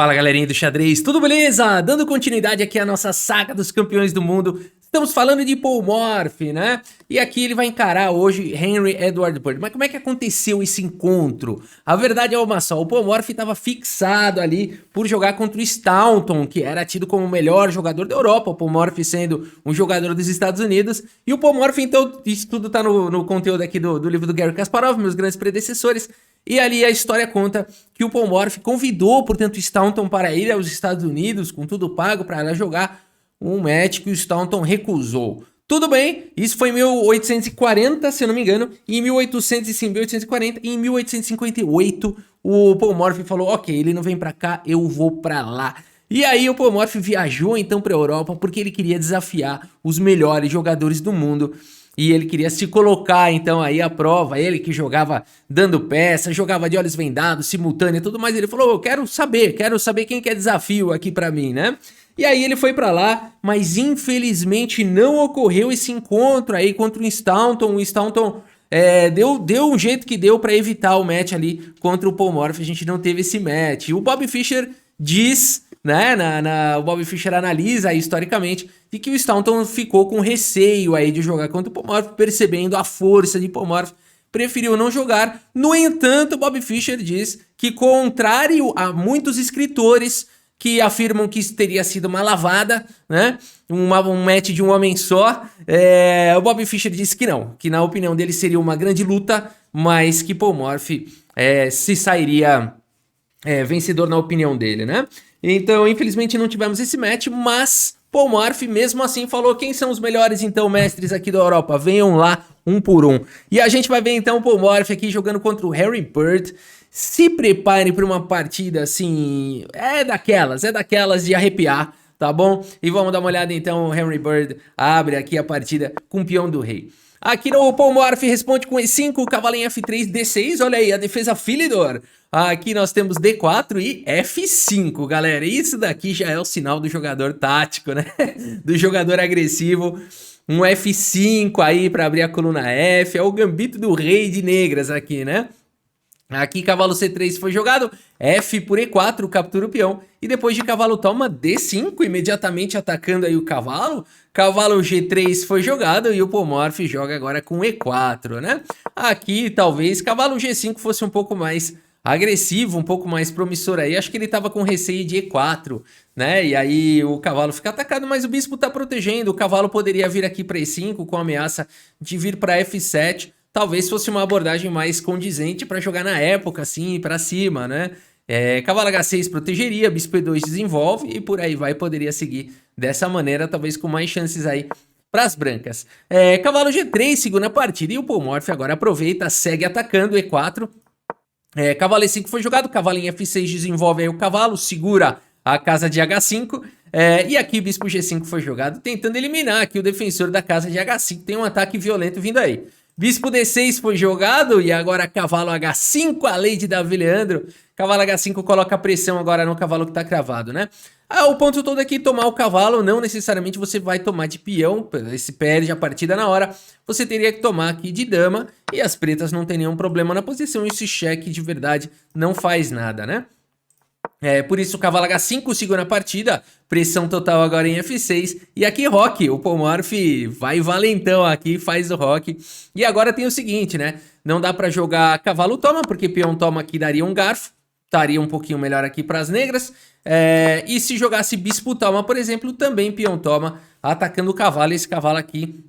Fala galerinha do xadrez, tudo beleza? Dando continuidade aqui à nossa saga dos campeões do mundo, estamos falando de Paul Morphy, né? E aqui ele vai encarar hoje Henry Edward Bird. Mas como é que aconteceu esse encontro? A verdade é uma só, o Paul Morphy estava fixado ali por jogar contra o Staunton, que era tido como o melhor jogador da Europa, o Paul Morphy sendo um jogador dos Estados Unidos. E o Paul Morphy, então, isso tudo tá no conteúdo aqui do livro do Garry Kasparov, meus grandes predecessores. E ali a história conta que o Paul Morphy convidou, portanto, o Staunton para ir aos Estados Unidos, com tudo pago, para ela jogar um match que o Staunton recusou. Tudo bem, isso foi em 1840, se eu não me engano, e em 1840 e em 1858 o Paul Morphy falou, ok, ele não vem para cá, eu vou para lá. E aí o Paul Morphy viajou então para a Europa porque ele queria desafiar os melhores jogadores do mundo. E ele queria se colocar, então, aí à prova, ele que jogava dando peça, jogava de olhos vendados, simultâneo e tudo mais, ele falou, eu quero saber quem quer desafio aqui pra mim, né? E aí ele foi pra lá, mas infelizmente não ocorreu esse encontro aí contra o Staunton. O Staunton deu um jeito que deu pra evitar o match ali contra o Paul Morphy, a gente não teve esse match. E o Bob Fischer diz, né, o Bob Fischer analisa aí, historicamente, de que o Staunton ficou com receio aí de jogar contra o Paul Morphy, percebendo a força de Paul Morphy, preferiu não jogar. No entanto, Bob Fischer diz que, contrário a muitos escritores que afirmam que isso teria sido uma lavada, né, um match de um homem só, o Bob Fischer disse que não, que na opinião dele seria uma grande luta, mas que Paul Morphy se sairia vencedor na opinião dele, né? Então, infelizmente não tivemos esse match, mas Paul Morphy mesmo assim falou, quem são os melhores então mestres aqui da Europa? Venham lá, um por um. E a gente vai ver então o Paul Morphy aqui jogando contra o Harry Bird. Se prepare para uma partida assim, é daquelas de arrepiar, tá bom? E vamos dar uma olhada então, o Henry Bird abre aqui a partida com o peão do rei. Aqui no Paul Morphy responde com E5, cavalo em F3, D6, olha aí, a defesa Philidor. Aqui nós temos D4 e F5, galera. Isso daqui já é o sinal do jogador tático, né? Do jogador agressivo. Um F5 aí para abrir a coluna F, é o gambito do rei de negras aqui, né? Aqui cavalo C3 foi jogado, F por E4, captura o peão, e depois de cavalo toma D5, imediatamente atacando aí o cavalo, cavalo G3 foi jogado e o Paul Morphy joga agora com E4, né? Aqui talvez cavalo G5 fosse um pouco mais agressivo, um pouco mais promissor aí, acho que ele tava com receio de E4, né? E aí o cavalo fica atacado, mas o bispo tá protegendo, o cavalo poderia vir aqui para E5 com a ameaça de vir para F7, talvez fosse uma abordagem mais condizente para jogar na época, assim, para cima, né? Cavalo H6 protegeria, bispo E2 desenvolve e por aí vai, poderia seguir dessa maneira, talvez com mais chances aí para as brancas. Cavalo G3, segunda partida, e o Paul Morphy agora aproveita, segue atacando, E4. Cavalo E5 foi jogado, cavalo em F6 desenvolve aí o cavalo, segura a casa de H5. E aqui bispo G5 foi jogado, tentando eliminar aqui o defensor da casa de H5, tem um ataque violento vindo aí. Bispo D6 foi jogado e agora cavalo H5, a lei de Davi Leandro. Cavalo H5 coloca pressão agora no cavalo que tá cravado, né? O ponto todo aqui é tomar o cavalo, não necessariamente você vai tomar de peão, se perde a partida na hora. Você teria que tomar aqui de dama e as pretas não tem nenhum problema na posição. Esse cheque de verdade não faz nada, né? Por isso o cavalo H5 segura a partida, pressão total agora em F6, e aqui roque, o Paul Morphy vai valentão aqui, faz o roque, e agora tem o seguinte, né, não dá pra jogar cavalo toma, porque peão toma aqui daria um garfo, estaria um pouquinho melhor aqui pras negras, e se jogasse bispo toma, por exemplo, também peão toma, atacando o cavalo, esse cavalo aqui,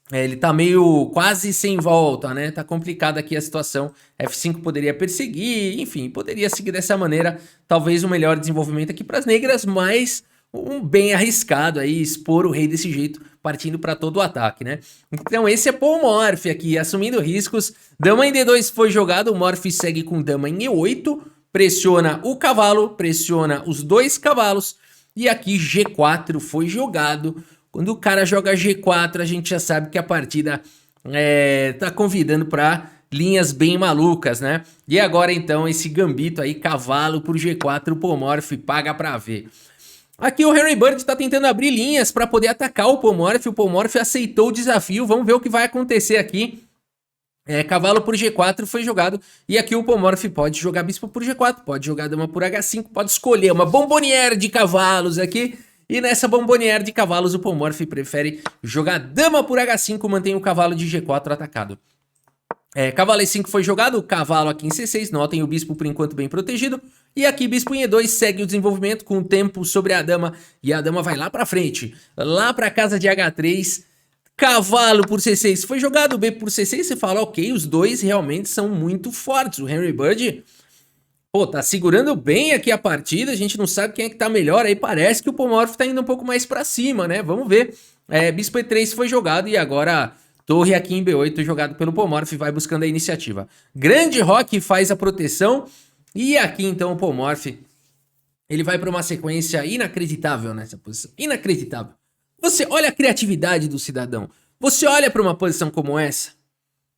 ele tá meio quase sem volta, né? Tá complicada aqui a situação. F5 poderia perseguir, enfim, poderia seguir dessa maneira. Talvez um melhor desenvolvimento aqui para as negras, mas um bem arriscado aí, expor o rei desse jeito, partindo para todo o ataque, né? Então esse é Paul Morphy aqui, assumindo riscos. Dama em D2 foi jogado, o Morphy segue com dama em E8, pressiona o cavalo, pressiona os dois cavalos, e aqui G4 foi jogado. Quando o cara joga G4, a gente já sabe que a partida tá convidando para linhas bem malucas, né? E agora então esse gambito aí, cavalo por G4, o Paul Morphy paga pra ver. Aqui o Henry Bird tá tentando abrir linhas para poder atacar o Paul Morphy aceitou o desafio, vamos ver o que vai acontecer aqui. Cavalo por G4 foi jogado, e aqui o Pomorph pode jogar bispo por G4, pode jogar dama por H5, pode escolher uma bombonière de cavalos aqui, e nessa bombonière de cavalos o Pomorph prefere jogar dama por H5, mantém o cavalo de G4 atacado. Cavalo E5 foi jogado, o cavalo aqui em C6, notem o bispo por enquanto bem protegido, e aqui bispo em E2 segue o desenvolvimento com o tempo sobre a dama, e a dama vai lá pra frente, lá pra casa de H3, cavalo por C6 foi jogado, B por C6, você fala, ok, os dois realmente são muito fortes. O Henry Bird, pô, tá segurando bem aqui a partida, a gente não sabe quem é que tá melhor, aí parece que o Pomorph tá indo um pouco mais pra cima, né? Vamos ver. Bispo E3 foi jogado e agora torre aqui em B8 jogado pelo Pomorph, vai buscando a iniciativa. Grande Rock faz a proteção e aqui então o Pomorph, ele vai pra uma sequência inacreditável nessa posição, inacreditável. Você olha a criatividade do cidadão. Você olha para uma posição como essa. O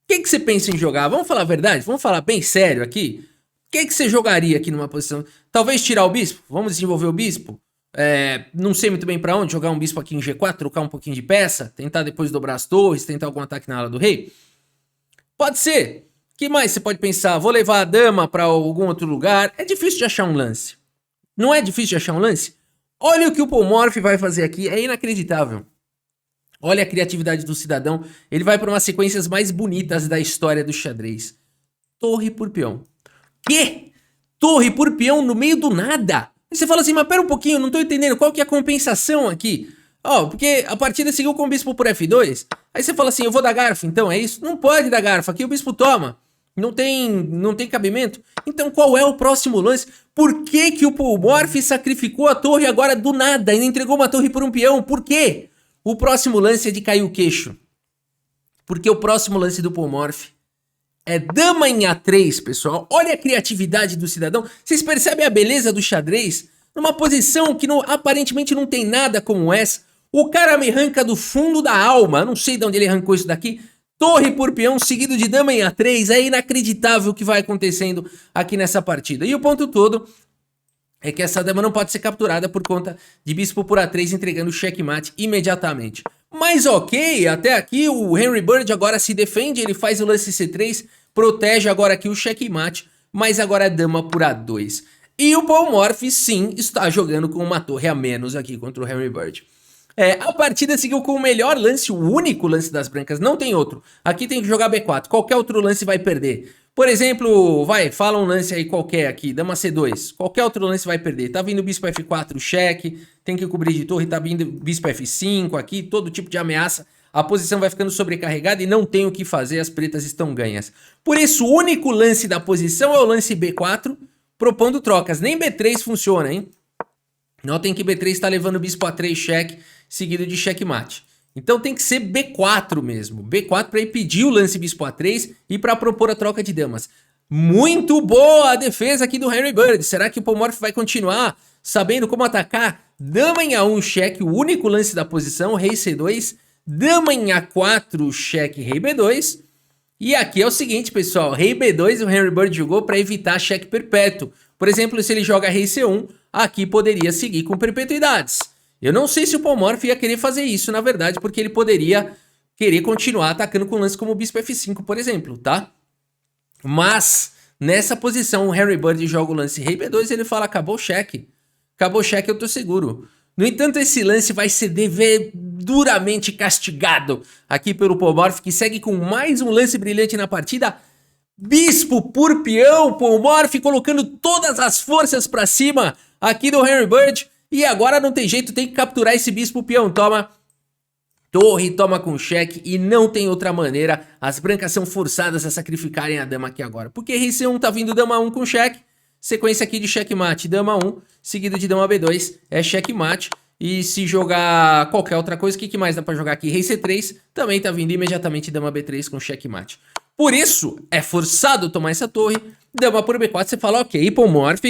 que você pensa em jogar? Vamos falar a verdade? Vamos falar bem sério aqui? O que você jogaria aqui numa posição? Talvez tirar o bispo? Vamos desenvolver o bispo? Não sei muito bem para onde. Jogar um bispo aqui em G4, trocar um pouquinho de peça. Tentar depois dobrar as torres, tentar algum ataque na ala do rei? Pode ser. O que mais você pode pensar? Vou levar a dama para algum outro lugar? É difícil de achar um lance. Não é difícil de achar um lance? Olha o que o Pomorph vai fazer aqui, é inacreditável. Olha a criatividade do cidadão, ele vai para umas sequências mais bonitas da história do xadrez. Torre por peão. Quê? Torre por peão no meio do nada? E você fala assim, mas pera um pouquinho, não tô entendendo, qual que é a compensação aqui? Porque a partida seguiu com o bispo por F2, aí você fala assim, eu vou dar garfo, então é isso? Não pode dar garfo, aqui o bispo toma. Não tem cabimento? Então qual é o próximo lance? Por que que o Pomorph sacrificou a torre agora do nada e entregou uma torre por um peão? Por quê? O próximo lance é de cair o queixo. Porque o próximo lance do Pomorph é dama em A3, pessoal. Olha a criatividade do cidadão. Vocês percebem a beleza do xadrez? Numa posição que aparentemente não tem nada como essa. O cara me arranca do fundo da alma. Não sei de onde ele arrancou isso daqui. Torre por peão seguido de dama em A3, é inacreditável o que vai acontecendo aqui nessa partida. E o ponto todo é que essa dama não pode ser capturada por conta de bispo por A3 entregando checkmate imediatamente. Mas ok, até aqui o Henry Bird agora se defende, ele faz o lance C3, protege agora aqui o checkmate, mas agora é dama por A2. E o Pomorph sim está jogando com uma torre a menos aqui contra o Henry Bird. A partida seguiu com o melhor lance, o único lance das brancas, não tem outro. Aqui tem que jogar B4, qualquer outro lance vai perder. Por exemplo, fala um lance aí qualquer aqui, dama C2, qualquer outro lance vai perder. Tá vindo bispo F4, cheque, tem que cobrir de torre, tá vindo bispo F5 aqui, todo tipo de ameaça. A posição vai ficando sobrecarregada e não tem o que fazer, as pretas estão ganhas. Por isso, o único lance da posição é o lance B4, propondo trocas. Nem B3 funciona, hein? Notem que B3 está levando bispo A3 cheque, seguido de checkmate. Então tem que ser B4 mesmo. B4 para impedir o lance bispo A3 e para propor a troca de damas. Muito boa a defesa aqui do Henry Bird. Será que o Pomorph vai continuar sabendo como atacar? Dama em A1 cheque, o único lance da posição, rei C2. Dama em A4 cheque, rei B2. E aqui é o seguinte, pessoal. Rei B2 o Henry Bird jogou para evitar cheque perpétuo. Por exemplo, se ele joga rei C1, aqui poderia seguir com perpetuidades. Eu não sei se o Pomorph ia querer fazer isso, na verdade, porque ele poderia querer continuar atacando com lance como o bispo F5, por exemplo, tá? Mas, nessa posição, o Henry Bird joga o lance rei B2 e ele fala, acabou o cheque. Acabou o cheque, eu tô seguro. No entanto, esse lance vai ser duramente castigado aqui pelo Pomorph, que segue com mais um lance brilhante na partida. Bispo por peão, Pomorph colocando todas as forças pra cima aqui do Henry Bird. E agora não tem jeito, tem que capturar esse bispo peão. Toma torre, toma com cheque e não tem outra maneira. As brancas são forçadas a sacrificarem a dama aqui agora. Porque rei C1 tá vindo dama 1 com cheque. Sequência aqui de checkmate, dama 1, seguido de dama B2, é checkmate. E se jogar qualquer outra coisa, o que mais dá pra jogar aqui? Rei C3, também tá vindo imediatamente dama B3 com checkmate. Por isso, é forçado tomar essa torre. Dama por B4, você fala, ok, Pomorph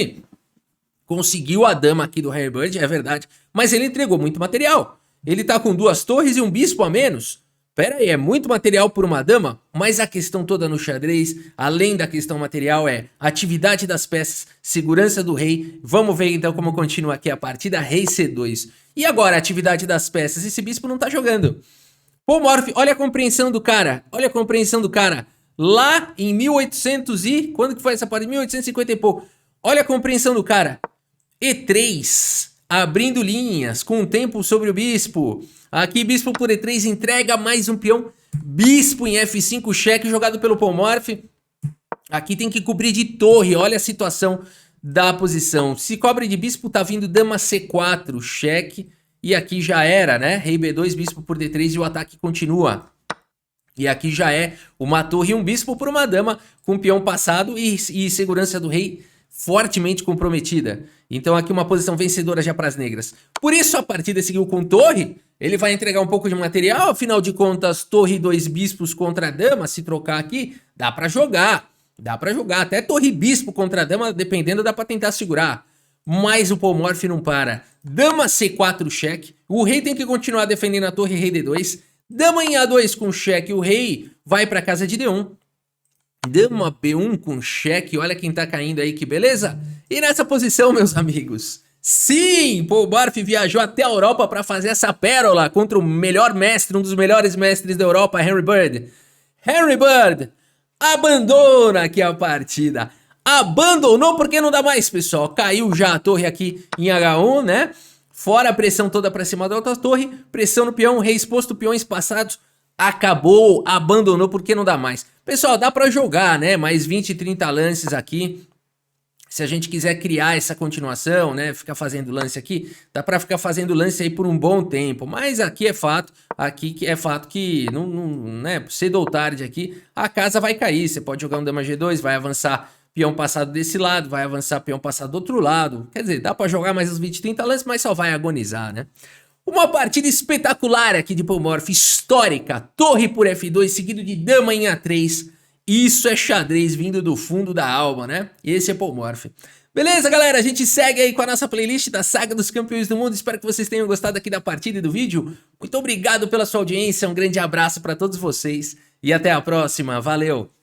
conseguiu a dama aqui do Henry Bird, é verdade. Mas ele entregou muito material. Ele tá com 2 torres e um bispo a menos. Pera aí, é muito material por uma dama? Mas a questão toda no xadrez, além da questão material, é atividade das peças, segurança do rei. Vamos ver então como continua aqui a partida, rei C2. E agora, a atividade das peças, esse bispo não tá jogando. Pomorph, olha a compreensão do cara, olha a compreensão do cara. lá em 1800 e... Quando que foi essa parte? 1850 e pouco. Olha a compreensão do cara. E3, abrindo linhas, com o tempo sobre o bispo. Aqui, bispo por E3, entrega mais um peão. Bispo em F5, cheque jogado pelo Polmorph. Aqui tem que cobrir de torre, olha a situação da posição. Se cobre de bispo, tá vindo dama C4, cheque. E aqui já era, né? Rei B2, bispo por D3 e o ataque continua. E aqui já é uma torre e um bispo por uma dama com peão passado e segurança do rei fortemente comprometida. Então aqui uma posição vencedora já para as negras. Por isso a partida seguiu com torre. Ele vai entregar um pouco de material, afinal de contas, torre e 2 bispos contra a dama, se trocar aqui, dá para jogar. Dá pra jogar, até torre bispo contra a dama, dependendo, dá pra tentar segurar. Mas o Polmorph não para. Dama C4 cheque, o rei tem que continuar defendendo a torre, rei D2. Dama em A2 com cheque, o rei vai pra casa de D1. Dama B1 com cheque, olha quem tá caindo aí, que beleza? E nessa posição, meus amigos, sim, Polmorph viajou até a Europa pra fazer essa pérola contra o melhor mestre, um dos melhores mestres da Europa, Henry Bird. Henry Bird abandona aqui a partida. Abandonou porque não dá mais, pessoal. Caiu já a torre aqui em H1, né? Fora a pressão toda pra cima da outra torre. Pressão no peão, rei exposto, peões passados. Acabou, abandonou porque não dá mais. Pessoal, dá pra jogar, né? Mais 20, 30 lances aqui. Se a gente quiser criar essa continuação, né, ficar fazendo lance aqui, dá pra ficar fazendo lance aí por um bom tempo. Mas aqui é fato que, né, cedo ou tarde aqui, a casa vai cair. Você pode jogar um dama G2, vai avançar peão passado desse lado, vai avançar peão passado do outro lado. Quer dizer, dá pra jogar mais uns 20, 30 lances, mas só vai agonizar, né? Uma partida espetacular aqui de Polmorph, histórica. Torre por F2, seguido de dama em A3. Isso é xadrez vindo do fundo da alma, né? Esse é Polmorph. Beleza, galera? A gente segue aí com a nossa playlist da Saga dos Campeões do Mundo. Espero que vocês tenham gostado aqui da partida e do vídeo. Muito obrigado pela sua audiência, um grande abraço para todos vocês e até a próxima. Valeu!